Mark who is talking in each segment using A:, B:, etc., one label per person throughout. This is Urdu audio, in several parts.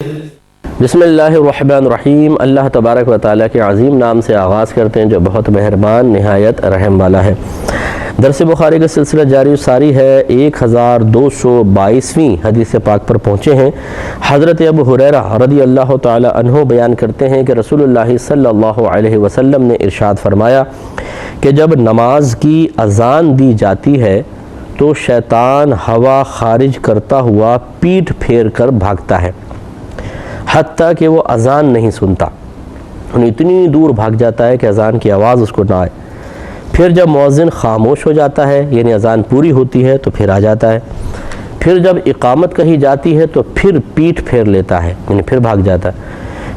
A: بسم اللہ الرحمن الرحیم۔ اللہ تبارک و تعالیٰ کے عظیم نام سے آغاز کرتے ہیں جو بہت مہربان نہایت رحم والا ہے۔ درس بخاری کا سلسلہ جاری ساری ہے، 1222ویں حدیث پاک پر پہنچے ہیں۔ حضرت ابو ہریرہ رضی اللہ تعالی عنہ بیان کرتے ہیں کہ رسول اللہ صلی اللہ علیہ وسلم نے ارشاد فرمایا کہ جب نماز کی اذان دی جاتی ہے تو شیطان ہوا خارج کرتا ہوا پیٹھ پھیر کر بھاگتا ہے حتیٰ کہ وہ اذان نہیں سنتا، اتنی دور بھاگ جاتا ہے کہ اذان کی آواز اس کو نہ آئے۔ پھر جب مؤذن خاموش ہو جاتا ہے، یعنی اذان پوری ہوتی ہے تو پھر آ جاتا ہے۔ پھر جب اقامت کہی جاتی ہے تو پھر پیٹھ پھیر لیتا ہے، یعنی پھر بھاگ جاتا ہے۔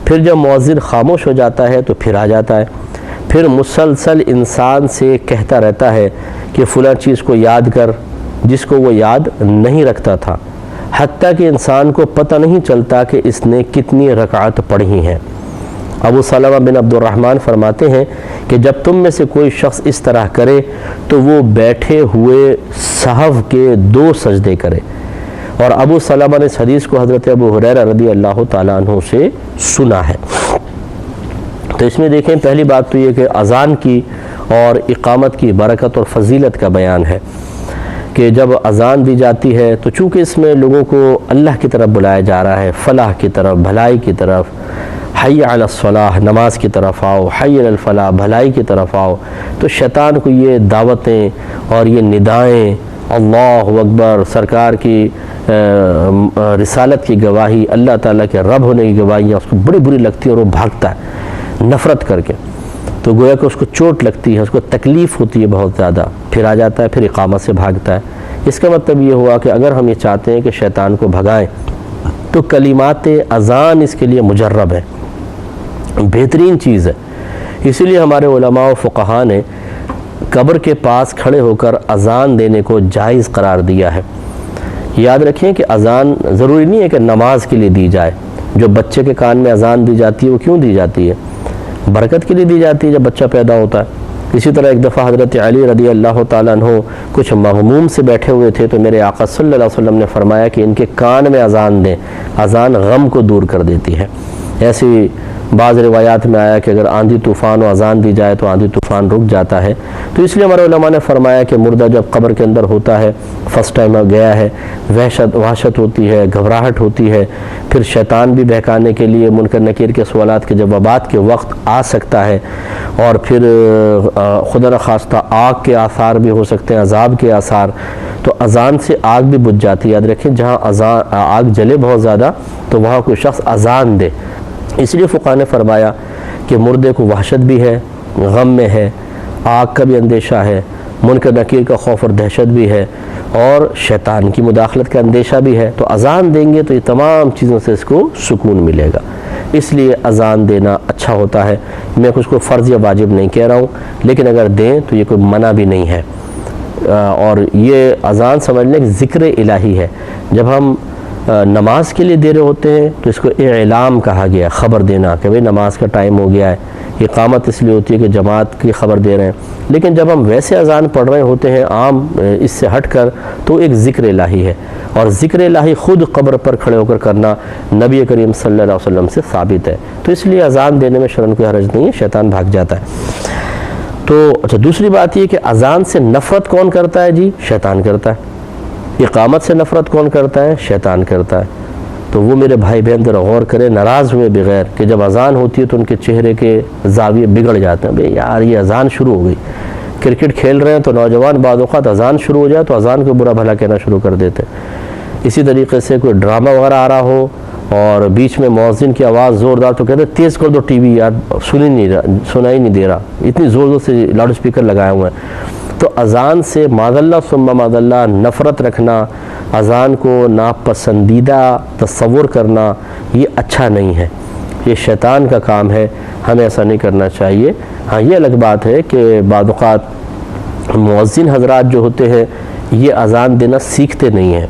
A: پھر جب مؤذن خاموش ہو جاتا ہے تو پھر آ جاتا ہے۔ پھر مسلسل انسان سے کہتا رہتا ہے کہ فلاں چیز کو یاد کر، جس کو وہ یاد نہیں رکھتا تھا، حتیٰ کہ انسان کو پتہ نہیں چلتا کہ اس نے کتنی رکعت پڑھی ہیں۔ ابو سلمہ بن عبد الرحمن فرماتے ہیں کہ جب تم میں سے کوئی شخص اس طرح کرے تو وہ بیٹھے ہوئے سہو کے 2 سجدے کرے۔ اور ابو سلمہ نے اس حدیث کو حضرت ابو ہریرہ رضی اللہ تعالیٰ عنہ سے سنا ہے۔ تو اس میں دیکھیں، پہلی بات تو یہ کہ اذان کی اور اقامت کی برکت اور فضیلت کا بیان ہے کہ جب اذان دی جاتی ہے تو چونکہ اس میں لوگوں کو اللہ کی طرف بلایا جا رہا ہے، فلاح کی طرف، بھلائی کی طرف، حی علی الصلاح نماز کی طرف آؤ، حی علی الفلاح بھلائی کی طرف آؤ، تو شیطان کو یہ دعوتیں اور یہ ندائیں، اللہ اکبر، سرکار کی رسالت کی گواہی، اللہ تعالیٰ کے رب ہونے کی گواہیاں اس کو بڑی بری لگتی ہے اور وہ بھاگتا ہے نفرت کر کے۔ تو گویا کہ اس کو چوٹ لگتی ہے، اس کو تکلیف ہوتی ہے بہت زیادہ، پھر آ جاتا ہے، پھر اقامت سے بھاگتا ہے۔ اس کا مطلب یہ ہوا کہ اگر ہم یہ چاہتے ہیں کہ شیطان کو بھگائیں تو کلمات اذان اس کے لیے مجرب ہے، بہترین چیز ہے۔ اسی لیے ہمارے علماء و فقہاء نے قبر کے پاس کھڑے ہو کر اذان دینے کو جائز قرار دیا ہے۔ یاد رکھیں کہ اذان ضروری نہیں ہے کہ نماز کے لیے دی جائے۔ جو بچے کے کان میں اذان دی جاتی ہے وہ کیوں دی جاتی ہے؟ برکت کے لیے دی جاتی ہے جب بچہ پیدا ہوتا ہے۔ اسی طرح ایک دفعہ حضرت علی رضی اللہ تعالیٰ عنہ کچھ مغموم سے بیٹھے ہوئے تھے تو میرے آقا صلی اللہ علیہ وسلم نے فرمایا کہ ان کے کان میں اذان دیں، اذان غم کو دور کر دیتی ہے۔ ایسی بعض روایات میں آیا کہ اگر آندھی طوفان و اذان دی جائے تو آندھی طوفان رک جاتا ہے۔ تو اس لیے ہمارے علماء نے فرمایا کہ مردہ جب قبر کے اندر ہوتا ہے، فرسٹ ٹائم گیا ہے، وحشت ہوتی ہے، گھبراہٹ ہوتی ہے، پھر شیطان بھی بہکانے کے لیے منکر نکیر کے سوالات کے جوابات کے وقت آ سکتا ہے، اور پھر خدا نخواستہ آگ کے آثار بھی ہو سکتے ہیں، عذاب کے آثار۔ تو اذان سے آگ بھی بجھ جاتی ہے۔ یاد رکھیں جہاں آگ جلے بہت زیادہ تو وہاں کوئی شخص اذان دے۔ اس لیے فقہاء نے فرمایا کہ مردے کو وحشت بھی ہے، غم میں ہے، آگ کا بھی اندیشہ ہے، منکر نکیر کا خوف اور دہشت بھی ہے، اور شیطان کی مداخلت کا اندیشہ بھی ہے۔ تو اذان دیں گے تو یہ تمام چیزوں سے اس کو سکون ملے گا۔ اس لیے اذان دینا اچھا ہوتا ہے۔ میں کچھ کو فرض یا واجب نہیں کہہ رہا ہوں، لیکن اگر دیں تو یہ کوئی منع بھی نہیں ہے۔ اور یہ اذان سمجھ لیں کہ ذکر الہی ہے۔ جب ہم نماز کے لیے دے رہے ہوتے ہیں تو اس کو اعلام کہا گیا، خبر دینا کہ بھئی نماز کا ٹائم ہو گیا ہے۔ اقامت اس لیے ہوتی ہے کہ جماعت کی خبر دے رہے ہیں۔ لیکن جب ہم ویسے اذان پڑھ رہے ہوتے ہیں عام اس سے ہٹ کر، تو ایک ذکر الہی ہے، اور ذکر الہی خود قبر پر کھڑے ہو کر کرنا نبی کریم صلی اللہ علیہ وسلم سے ثابت ہے۔ تو اس لیے اذان دینے میں شرعاً کوئی حرج نہیں ہے، شیطان بھاگ جاتا ہے۔ تو اچھا، دوسری بات یہ کہ اذان سے نفرت کون کرتا ہے؟ جی شیطان کرتا ہے۔ اقامت سے نفرت کون کرتا ہے؟ شیطان کرتا ہے۔ تو وہ میرے بھائی بہن ذرا غور کریں، ناراض ہوئے بغیر کہ جب اذان ہوتی ہے تو ان کے چہرے کے زاویے بگڑ جاتے ہیں۔ بھئی یار یہ اذان شروع ہو گئی، کرکٹ کھیل رہے ہیں تو نوجوان بعض اوقات اذان شروع ہو جائے تو اذان کو برا بھلا کہنا شروع کر دیتے ہیں۔ اسی طریقے سے کوئی ڈرامہ وغیرہ آ رہا ہو اور بیچ میں مؤذن کی آواز زوردار تو کہتے ہیں تیز کر دو ٹی وی، یار سنائی نہیں دے رہا، اتنی زور زور سے لاؤڈ اسپیکر لگائے ہوئے ہیں۔ تو اذان سے معذاللہ ثم معذاللہ نفرت رکھنا، اذان کو ناپسندیدہ تصور کرنا، یہ اچھا نہیں ہے، یہ شیطان کا کام ہے، ہمیں ایسا نہیں کرنا چاہیے۔ ہاں یہ الگ بات ہے کہ بعض اوقات مؤذن حضرات جو ہوتے ہیں یہ اذان دینا سیکھتے نہیں ہیں۔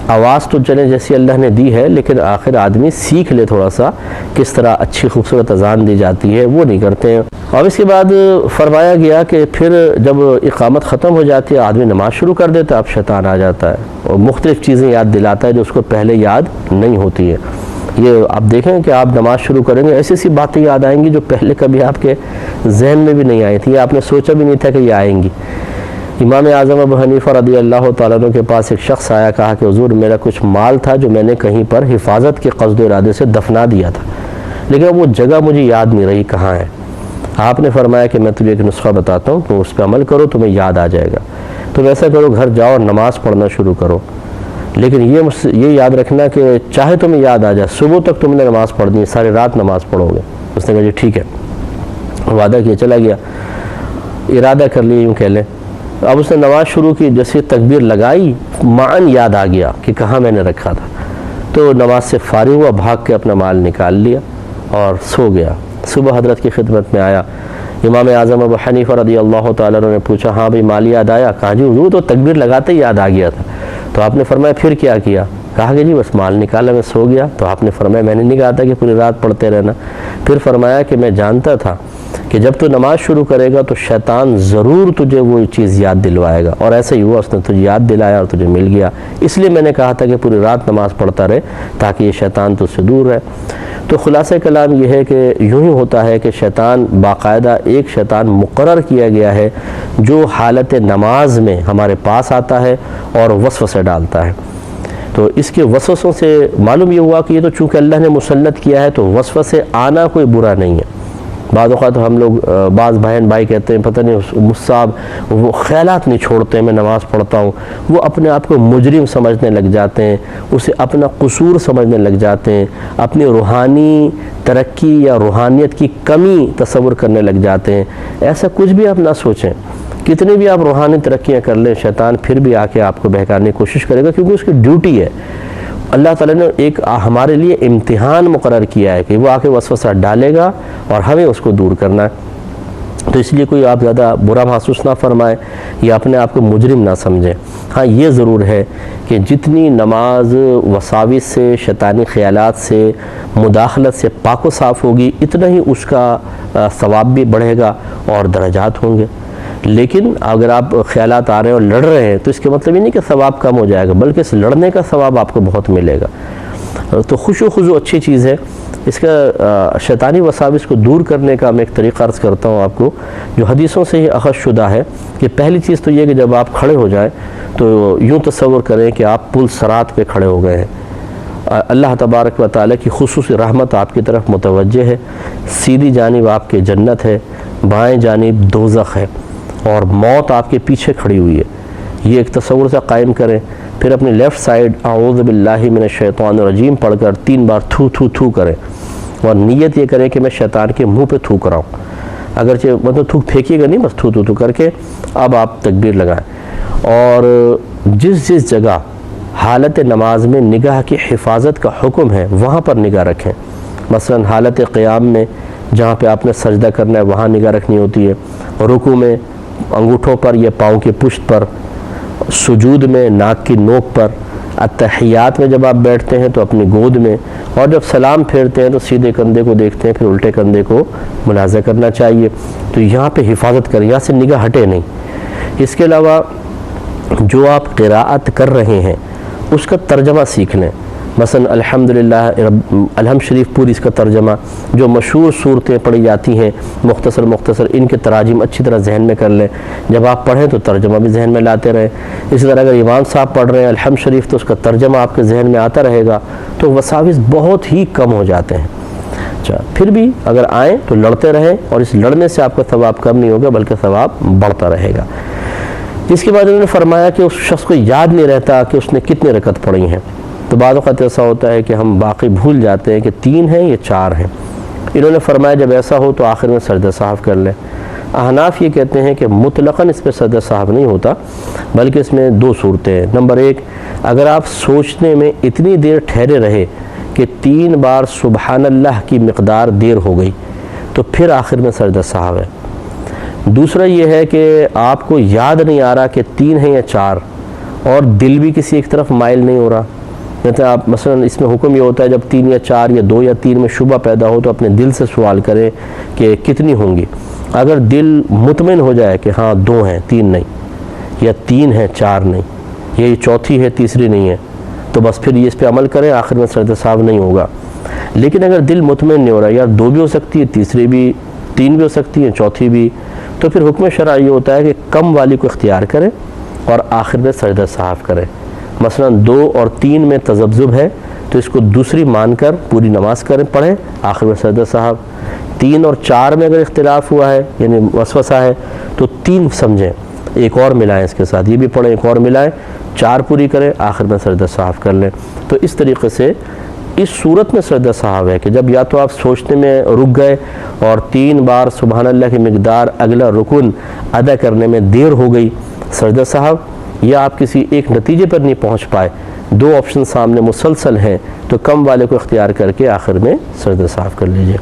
A: آواز تو چلیں جیسی اللہ نے دی ہے، لیکن آخر آدمی سیکھ لے تھوڑا سا کس طرح اچھی خوبصورت اذان دی جاتی ہے، وہ نہیں کرتے ہیں۔ اور اس کے بعد فرمایا گیا کہ پھر جب اقامت ختم ہو جاتی ہے آدمی نماز شروع کر دیتا ہے، اب شیطان آ جاتا ہے اور مختلف چیزیں یاد دلاتا ہے جو اس کو پہلے یاد نہیں ہوتی ہے۔ یہ آپ دیکھیں کہ آپ نماز شروع کریں گے ایسی ایسی باتیں یاد آئیں گی جو پہلے کبھی آپ کے ذہن میں بھی نہیں آئی تھی، آپ نے سوچا بھی نہیں تھا کہ یہ آئیں گی۔ امام اعظم ابو حنیفہ رضی اللہ تعالیٰ عنہ کے پاس ایک شخص آیا، کہا کہ حضور میرا کچھ مال تھا جو میں نے کہیں پر حفاظت کے قصد و ارادے سے دفنا دیا تھا، لیکن وہ جگہ مجھے یاد نہیں رہی کہاں ہے۔ آپ نے فرمایا کہ میں تجھے ایک نسخہ بتاتا ہوں، تو اس پہ عمل کرو تمہیں یاد آ جائے گا۔ تم ایسا کرو، گھر جاؤ اور نماز پڑھنا شروع کرو، لیکن یہ یاد رکھنا کہ چاہے تمہیں یاد آ جائے صبح تک تم نے نماز پڑھنی ہے، ساری رات نماز پڑھو گے۔ اس نے کہا جی ٹھیک ہے، وعدہ کیا، چلا گیا، ارادہ کر لیا یوں کہہ لیں۔ اب اس نے نماز شروع کی، جیسے تکبیر لگائی معاً یاد آ گیا کہ کہاں میں نے رکھا تھا، تو نماز سے فارغ ہوا، بھاگ کے اپنا مال نکال لیا اور سو گیا۔ صبح حضرت کی خدمت میں آیا، امام اعظم ابو حنیفہ رضی اللہ تعالیٰ عنہ نے پوچھا ہاں بھائی مال یاد آیا؟ کہا جی حضور تو تکبیر لگاتے ہی یاد آ گیا تھا۔ تو آپ نے فرمایا پھر کیا کیا؟ کہا کہ جی بس مال نکالا، میں سو گیا۔ تو آپ نے فرمایا میں نے نہیں کہا تھا کہ پوری رات پڑھتے رہنا؟ پھر فرمایا کہ میں جانتا تھا کہ جب تو نماز شروع کرے گا تو شیطان ضرور تجھے وہ چیز یاد دلوائے گا، اور ایسا ہی ہوا، اس نے تجھے یاد دلایا اور تجھے مل گیا۔ اس لیے میں نے کہا تھا کہ پوری رات نماز پڑھتا رہے تاکہ یہ شیطان تجھ سے دور رہے۔ تو خلاصہ کلام یہ ہے کہ یوں ہی ہوتا ہے کہ شیطان باقاعدہ ایک شیطان مقرر کیا گیا ہے جو حالت نماز میں ہمارے پاس آتا ہے اور وسوسے ڈالتا ہے۔ تو اس کے وسوسوں سے معلوم یہ ہوا کہ یہ تو چونکہ اللہ نے مسلط کیا ہے تو وسوسے آنا کوئی برا نہیں ہے۔ بعض اوقات ہم لوگ بعض بہن بھائی کہتے ہیں پتہ نہیں مصعب وہ خیالات نہیں چھوڑتے میں نماز پڑھتا ہوں، وہ اپنے آپ کو مجرم سمجھنے لگ جاتے ہیں، اسے اپنا قصور سمجھنے لگ جاتے ہیں، اپنی روحانی ترقی یا روحانیت کی کمی تصور کرنے لگ جاتے ہیں۔ ایسا کچھ بھی آپ نہ سوچیں، کتنی بھی آپ روحانی ترقیاں کر لیں، شیطان پھر بھی آ کے آپ کو بہکانے کی کوشش کرے گا، کیونکہ اس کی ڈیوٹی ہے۔ اللہ تعالیٰ نے ایک ہمارے لیے امتحان مقرر کیا ہے کہ وہ آ کے وسوسہ ڈالے گا اور ہمیں اس کو دور کرنا ہے۔ تو اس لیے کوئی آپ زیادہ برا محسوس نہ فرمائے یا اپنے آپ کو مجرم نہ سمجھیں۔ ہاں یہ ضرور ہے کہ جتنی نماز وساوس سے، شیطانی خیالات سے، مداخلت سے پاک و صاف ہوگی، اتنا ہی اس کا ثواب بھی بڑھے گا اور درجات ہوں گے۔ لیکن اگر آپ خیالات آ رہے ہیں اور لڑ رہے ہیں تو اس کے مطلب یہ نہیں کہ ثواب کم ہو جائے گا، بلکہ اس لڑنے کا ثواب آپ کو بہت ملے گا۔ تو خوش و خضوع اچھی چیز ہے۔ اس کا شیطانی وساوس کو دور کرنے کا میں ایک طریقہ عرض کرتا ہوں آپ کو، جو حدیثوں سے ہی اخذ شدہ ہے، کہ پہلی چیز تو یہ کہ جب آپ کھڑے ہو جائیں تو یوں تصور کریں کہ آپ پل صراط پہ کھڑے ہو گئے ہیں، اللہ تبارک و تعالیٰ کی خصوصی رحمت آپ کی طرف متوجہ ہے، سیدھی جانب آپ کے جنت ہے، بائیں جانب دوزخ ہے، اور موت آپ کے پیچھے کھڑی ہوئی ہے۔ یہ ایک تصور سے قائم کریں، پھر اپنی لیفٹ سائڈ اعوذ باللہ من الشیطان الرجیم پڑھ کر 3 بار تھو تھو تھو کریں، اور نیت یہ کریں کہ میں شیطان کے منہ پہ تھوک رہا ہوں، اگرچہ مطلب تھوک پھینکیے گا نہیں، بس تھو تھو تھو کر کے اب آپ تکبیر لگائیں۔ اور جس جگہ حالت نماز میں نگاہ کی حفاظت کا حکم ہے وہاں پر نگاہ رکھیں، مثلا حالت قیام میں جہاں پہ آپ نے سجدہ کرنا ہے وہاں نگاہ رکھنی ہوتی ہے، رکوع میں انگوٹھوں پر یا پاؤں کی پشت پر، سجود میں ناک کی نوک پر، اتحیات میں جب آپ بیٹھتے ہیں تو اپنی گود میں، اور جب سلام پھیرتے ہیں تو سیدھے کندھے کو دیکھتے ہیں، پھر الٹے کندھے کو ملاحظہ کرنا چاہیے۔ تو یہاں پہ حفاظت کریں، یہاں سے نگاہ ہٹے نہیں۔ اس کے علاوہ جو آپ قراءت کر رہے ہیں اس کا ترجمہ سیکھ لیں، مثلا الحمدللہ الحمد شریف پوری اس کا ترجمہ، جو مشہور صورتیں پڑھی جاتی ہیں مختصر ان کے تراجم اچھی طرح ذہن میں کر لیں، جب آپ پڑھیں تو ترجمہ بھی ذہن میں لاتے رہیں۔ اسی طرح اگر امام صاحب پڑھ رہے ہیں الحمد شریف تو اس کا ترجمہ آپ کے ذہن میں آتا رہے گا، تو وساوس بہت ہی کم ہو جاتے ہیں۔ اچھا، پھر بھی اگر آئیں تو لڑتے رہیں، اور اس لڑنے سے آپ کا ثواب کم نہیں ہوگا بلکہ ثواب بڑھتا رہے گا۔ اس کے بعد انہوں نے فرمایا کہ اس شخص کو یاد نہیں رہتا کہ اس نے کتنے رکعت پڑھی ہیں، تو بعض اوقات ایسا ہوتا ہے کہ ہم باقی بھول جاتے ہیں کہ 3 ہیں یا 4 ہیں۔ انہوں نے فرمایا جب ایسا ہو تو آخر میں سجدہ سہو کر لیں۔ احناف یہ کہتے ہیں کہ مطلقاً اس پہ سجدہ سہو نہیں ہوتا، بلکہ اس میں 2 صورتیں ہیں۔ نمبر 1، اگر آپ سوچنے میں اتنی دیر ٹھہرے رہے کہ 3 بار سبحان اللہ کی مقدار دیر ہو گئی تو پھر آخر میں سجدہ سہو ہے۔ دوسرا یہ ہے کہ آپ کو یاد نہیں آ رہا کہ 3 ہیں یا 4، اور دل بھی کسی ایک طرف مائل نہیں ہو رہا، مثلا آپ مثلا اس میں حکم یہ ہوتا ہے جب 3 یا 4 یا 2 یا 3 میں شبہ پیدا ہو تو اپنے دل سے سوال کریں کہ کتنی ہوں گی۔ اگر دل مطمئن ہو جائے کہ ہاں 2 ہیں 3 نہیں، یا 3 ہیں 4 نہیں، یا یہ چوتھی ہے تیسری نہیں ہے، تو بس پھر یہ اس پہ عمل کریں، آخر میں سجدہ سہو نہیں ہوگا۔ لیکن اگر دل مطمئن نہیں ہو رہا، یا 2 بھی ہو سکتی ہے، تیسری بھی، 3 بھی ہو سکتی ہے، چوتھی بھی، تو پھر حکم شرع یہ ہوتا ہے کہ کم والی کو اختیار کریں اور آخر میں سجدہ سہو کریں۔ مثلا 2 اور 3 میں تذبذب ہے تو اس کو دوسری مان کر پوری نماز پڑھیں، آخر میں سجدہ سہو۔ 3 اور 4 میں اگر اختلاف ہوا ہے، یعنی وسوسہ ہے، تو 3 سمجھیں، ایک اور ملائیں اس کے ساتھ، یہ بھی پڑھیں، ایک اور ملائیں، 4 پوری کریں، آخر میں سجدہ سہو کر لیں۔ تو اس طریقے سے اس صورت میں سجدہ سہو ہے کہ جب یا تو آپ سوچنے میں رک گئے اور 3 بار سبحان اللہ کی مقدار اگلا رکن ادا کرنے میں دیر ہو گئی، سجدہ سہو، یا آپ کسی ایک نتیجے پر نہیں پہنچ پائے، 2 آپشن سامنے مسلسل ہیں، تو کم والے کو اختیار کر کے آخر میں سجدہ سہو کر لیجئے۔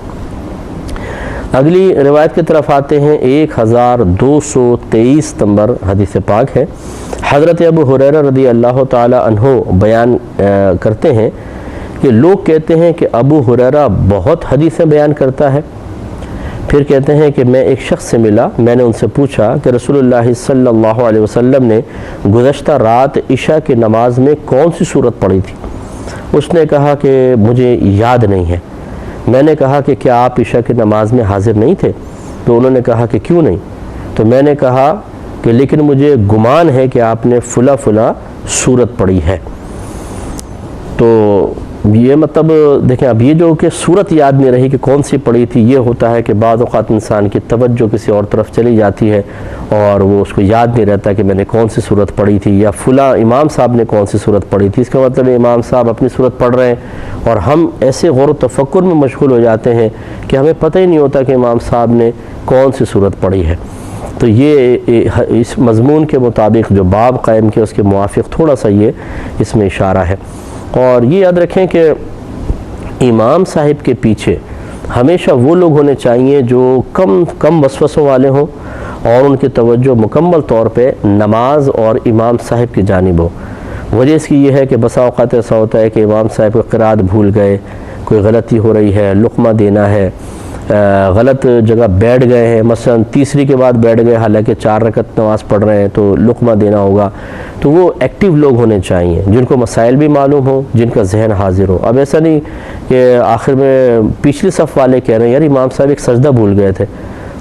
A: اگلی روایت کی طرف آتے ہیں، 1223 نمبر حدیث پاک ہے۔ حضرت ابو ہریرہ رضی اللہ تعالی عنہ بیان کرتے ہیں کہ لوگ کہتے ہیں کہ ابو ہریرہ بہت حدیثیں بیان کرتا ہے۔ پھر کہتے ہیں کہ میں ایک شخص سے ملا، میں نے ان سے پوچھا کہ رسول اللہ صلی اللہ علیہ وسلم نے گزشتہ رات عشاء کی نماز میں کون سی سورت پڑھی تھی؟ اس نے کہا کہ مجھے یاد نہیں ہے۔ میں نے کہا کہ کیا آپ عشاء کی نماز میں حاضر نہیں تھے؟ تو انہوں نے کہا کہ کیوں نہیں؟ تو میں نے کہا کہ لیکن مجھے گمان ہے کہ آپ نے فلاں فلاں سورت پڑھی ہے۔ تو یہ مطلب دیکھیں، اب یہ جو کہ صورت یاد نہیں رہی کہ کون سی پڑھی تھی، یہ ہوتا ہے کہ بعض اوقات انسان کی توجہ کسی اور طرف چلی جاتی ہے اور وہ اس کو یاد نہیں رہتا کہ میں نے کون سی صورت پڑھی تھی، یا فلاں امام صاحب نے کون سی صورت پڑھی تھی۔ اس کا مطلب امام صاحب اپنی صورت پڑھ رہے ہیں اور ہم ایسے غور و تفکر میں مشغول ہو جاتے ہیں کہ ہمیں پتہ ہی نہیں ہوتا کہ امام صاحب نے کون سی صورت پڑھی ہے۔ تو یہ اس مضمون کے مطابق جو باب قائم کیا اس کے موافق تھوڑا سا یہ اس میں اشارہ ہے۔ اور یہ یاد رکھیں کہ امام صاحب کے پیچھے ہمیشہ وہ لوگ ہونے چاہیے جو کم وسوسوں والے ہوں اور ان کی توجہ مکمل طور پہ نماز اور امام صاحب کی جانب ہو۔ وجہ اس کی یہ ہے کہ بسا اوقات ایسا ہوتا ہے کہ امام صاحب کو قرات بھول گئے، کوئی غلطی ہو رہی ہے، لقمہ دینا ہے، غلط جگہ بیٹھ گئے ہیں، مثلا تیسری کے بعد بیٹھ گئے حالانکہ 4 رکعت نماز پڑھ رہے ہیں تو لقمہ دینا ہوگا۔ تو وہ ایکٹیو لوگ ہونے چاہیے جن کو مسائل بھی معلوم ہوں، جن کا ذہن حاضر ہو۔ اب ایسا نہیں کہ آخر میں پچھلی صف والے کہہ رہے ہیں یار امام صاحب ایک سجدہ بھول گئے تھے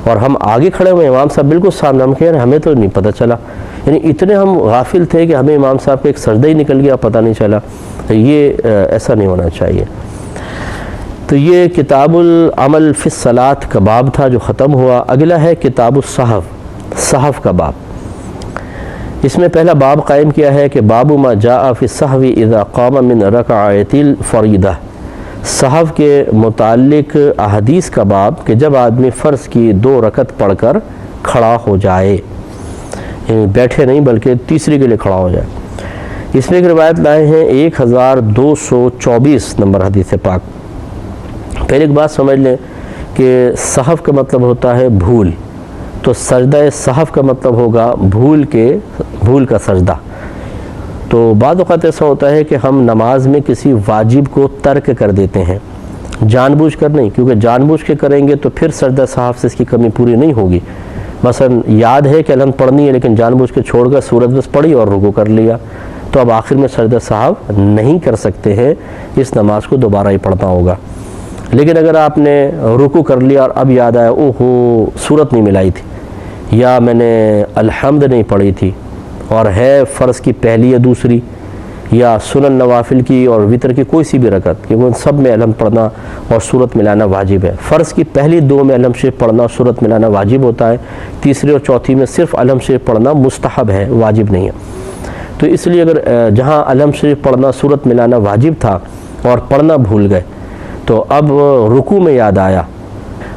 A: اور ہم آگے کھڑے ہوئے، امام صاحب بالکل سامنے، ہم کہہ رہے ہیں ہمیں تو نہیں پتہ چلا، یعنی اتنے ہم غافل تھے کہ ہمیں امام صاحب کا ایک سجدہ ہی نکل گیا، پتہ نہیں چلا۔ تو یہ ایسا نہیں ہونا چاہیے۔ تو یہ کتاب العمل فی الصلاۃ کا باب تھا جو ختم ہوا۔ اگلا ہے کتاب الصحو، صحو کا باب۔ اس میں پہلا باب قائم کیا ہے کہ باب ما جاء فی الصحو اذا قام من رکعۃ الفریضہ، صحو کے متعلق احادیث کا باب کہ جب آدمی فرض کی 2 رکعت پڑھ کر کھڑا ہو جائے، یعنی بیٹھے نہیں بلکہ تیسری کے لیے کھڑا ہو جائے۔ اس میں ایک روایت لائے ہیں 1224 نمبر حدیث پاک۔ پہلے ایک بات سمجھ لیں کہ صحو کا مطلب ہوتا ہے بھول، تو سجدہ صحو کا مطلب ہوگا بھول کا سجدہ۔ تو بعض اوقات ایسا ہوتا ہے کہ ہم نماز میں کسی واجب کو ترک کر دیتے ہیں، جان بوجھ کر نہیں، کیونکہ جان بوجھ کے کریں گے تو پھر سجدہ صحو سے اس کی کمی پوری نہیں ہوگی۔ مثلا یاد ہے کہ الحمد پڑھنی ہے لیکن جان بوجھ کے چھوڑ کر سورت بس پڑھی اور رکوع کر لیا، تو اب آخر میں سجدہ صحو نہیں کر سکتے ہیں، اس نماز کو دوبارہ ہی پڑھنا ہوگا۔ لیکن اگر آپ نے رکوع کر لیا اور اب یاد آیا اوہو سورت نہیں ملائی تھی، یا میں نے الحمد نہیں پڑھی تھی اور ہے فرض کی پہلی یا دوسری، یا سنن نوافل کی اور وتر کی کوئی سی بھی رکعت، کیونکہ ان سب میں الحمد پڑھنا اور سورت ملانا واجب ہے۔ فرض کی پہلی 2 میں الحمد شریف پڑھنا اور سورت ملانا واجب ہوتا ہے، تیسری اور چوتھی میں صرف الحمد شریف پڑھنا مستحب ہے، واجب نہیں ہے۔ تو اس لیے اگر جہاں الحمد شریف پڑھنا سورت ملانا واجب تھا اور پڑھنا بھول گئے تو اب رکوع میں یاد آیا،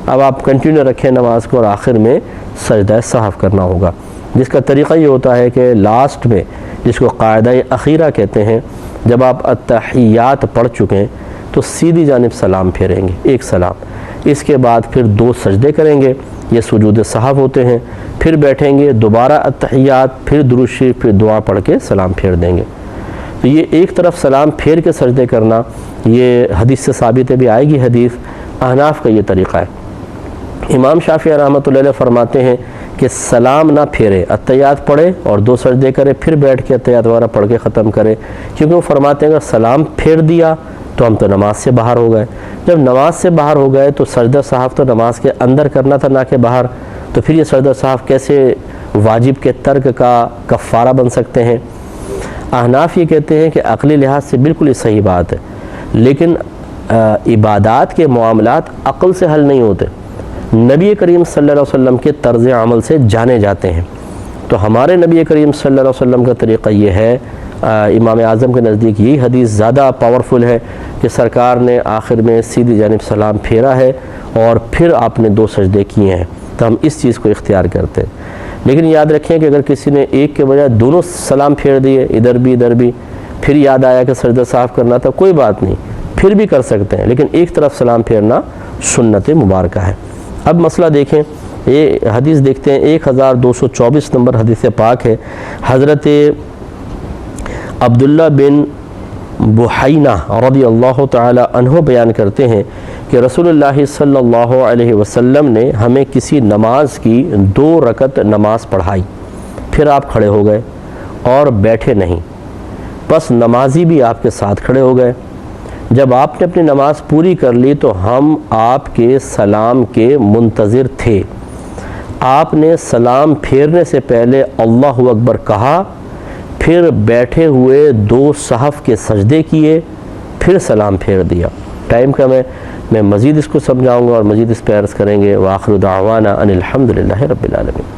A: اب آپ کنٹینیو رکھیں نماز کو اور آخر میں سجدہ صحو کرنا ہوگا، جس کا طریقہ یہ ہوتا ہے کہ لاسٹ میں، جس کو قاعدہ اخیرہ کہتے ہیں، جب آپ التحیات پڑھ چکیں تو سیدھی جانب سلام پھیریں گے، ایک سلام، اس کے بعد پھر 2 سجدے کریں گے، یہ سجود صحو ہوتے ہیں، پھر بیٹھیں گے، دوبارہ التحیات، پھر درود شریف، پھر دعا پڑھ کے سلام پھیر دیں گے۔ تو یہ ایک طرف سلام پھیر کے سجدے کرنا، یہ حدیث سے ثابت ہے، بھی آئے گی حدیث، احناف کا یہ طریقہ ہے۔ امام شافعی رحمۃ اللہ علیہ فرماتے ہیں کہ سلام نہ پھیرے، اتحیات پڑھے اور 2 سجدے کرے، پھر بیٹھ کے اتحیات وغیرہ پڑھ کے ختم کرے، کیونکہ وہ فرماتے ہیں اگر سلام پھیر دیا تو ہم تو نماز سے باہر ہو گئے، جب نماز سے باہر ہو گئے تو سجدہ سہو تو نماز کے اندر کرنا تھا نہ کہ باہر، تو پھر یہ سجدہ سہو کیسے واجب کے ترک کا کفارہ بن سکتے ہیں؟ احناف یہ کہتے ہیں کہ عقلی لحاظ سے بالکل ہی صحیح بات ہے، لیکن عبادات کے معاملات عقل سے حل نہیں ہوتے، نبی کریم صلی اللہ علیہ وسلم کے طرز عمل سے جانے جاتے ہیں۔ تو ہمارے نبی کریم صلی اللہ علیہ وسلم کا طریقہ یہ ہے، امام اعظم کے نزدیک یہی حدیث زیادہ پاورفل ہے کہ سرکار نے آخر میں سیدھی جانب سلام پھیرا ہے اور پھر آپ نے 2 سجدے کیے ہیں، تو ہم اس چیز کو اختیار کرتے ہیں۔ لیکن یاد رکھیں کہ اگر کسی نے ایک کے بجائے دونوں سلام پھیر دیے، ادھر بھی، پھر یاد آیا کہ سجدہ صاف کرنا تھا، کوئی بات نہیں، پھر بھی کر سکتے ہیں، لیکن ایک طرف سلام پھیرنا سنت مبارکہ ہے۔ اب مسئلہ دیکھیں، یہ حدیث دیکھتے ہیں، 1224 نمبر حدیث پاک ہے، حضرت عبداللہ بن بحینہ رضی اللہ تعالی عنہ بیان کرتے ہیں کہ رسول اللہ صلی اللہ علیہ وسلم نے ہمیں کسی نماز کی 2 رکعت نماز پڑھائی، پھر آپ کھڑے ہو گئے اور بیٹھے نہیں، بس نمازی بھی آپ کے ساتھ کھڑے ہو گئے۔ جب آپ نے اپنی نماز پوری کر لی تو ہم آپ کے سلام کے منتظر تھے، آپ نے سلام پھیرنے سے پہلے اللہ اکبر کہا، پھر بیٹھے ہوئے 2 صحف کے سجدے کیے، پھر سلام پھیر دیا۔ ٹائم کم ہے، میں مزید اس کو سمجھاؤں گا اور مزید اس پہ عرض کریں گے۔ وآخر دعوانا ان الحمدللہ رب العالمین۔